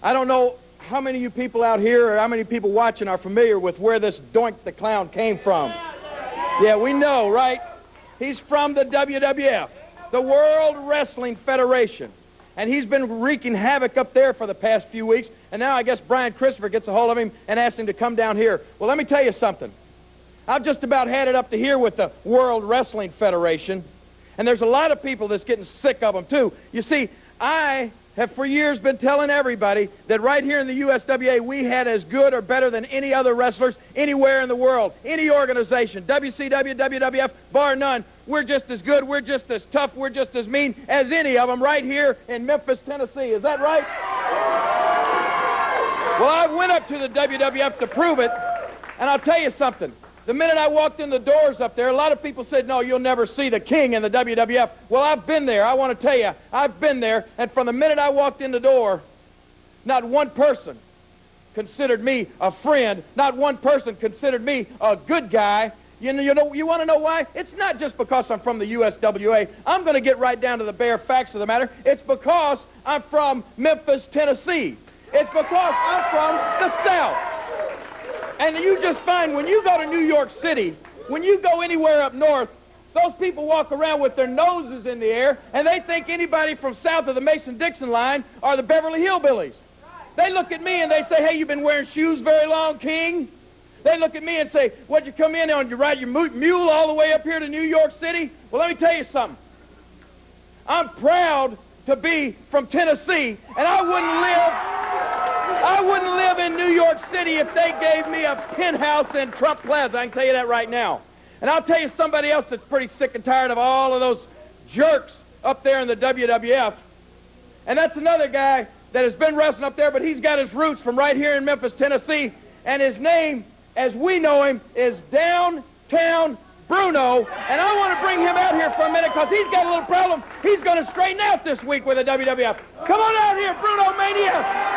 I don't know how many of you people out here or how many people watching are familiar with where this Doink the Clown came from. Yeah, we know, right? He's from the WWF, the World Wrestling Federation. And he's been wreaking havoc up there for the past few weeks. And now I guess Brian Christopher gets a hold of him and asks him to come down here. Well, let me tell you something. I've just about had it up to here with the World Wrestling Federation. And there's a lot of people that's getting sick of them, too. You see, I have for years been telling everybody that right here in the USWA we had as good or better than any other wrestlers anywhere in the world, any organization, WCW, WWF, bar none. We're just as good, we're just as tough, we're just as mean as any of them right here in Memphis, Tennessee. Is that right? Well, I went up to the WWF to prove it, and I'll tell you something. The minute I walked in the doors up there, a lot of people said, no, you'll never see the king in the WWF. Well, I've been there. I want to tell you, I've been there. And from the minute I walked in the door, not one person considered me a friend. Not one person considered me a good guy. You want to know why? It's not just because I'm from the USWA. I'm going to get right down to the bare facts of the matter. It's because I'm from Memphis, Tennessee. It's because I'm from the South. And you just find when you go to New York City, when you go anywhere up north, those people walk around with their noses in the air, and they think anybody from south of the Mason-Dixon line are the Beverly Hillbillies. They look at me and they say, hey, you've been wearing shoes very long, King? They look at me and say, what'd you come in on? You ride your mule all the way up here to New York City? Well, let me tell you something. I'm proud to be from Tennessee, and I wouldn't live in New York City if they gave me a penthouse in Trump Plaza. I can tell you that right now. And I'll tell you somebody else that's pretty sick and tired of all of those jerks up there in the WWF. And that's another guy that has been wrestling up there, but he's got his roots from right here in Memphis, Tennessee. And his name, as we know him, is Downtown Bruno. And I want to bring him out here for a minute because he's got a little problem he's going to straighten out this week with the WWF. Come on out here, Bruno Mania.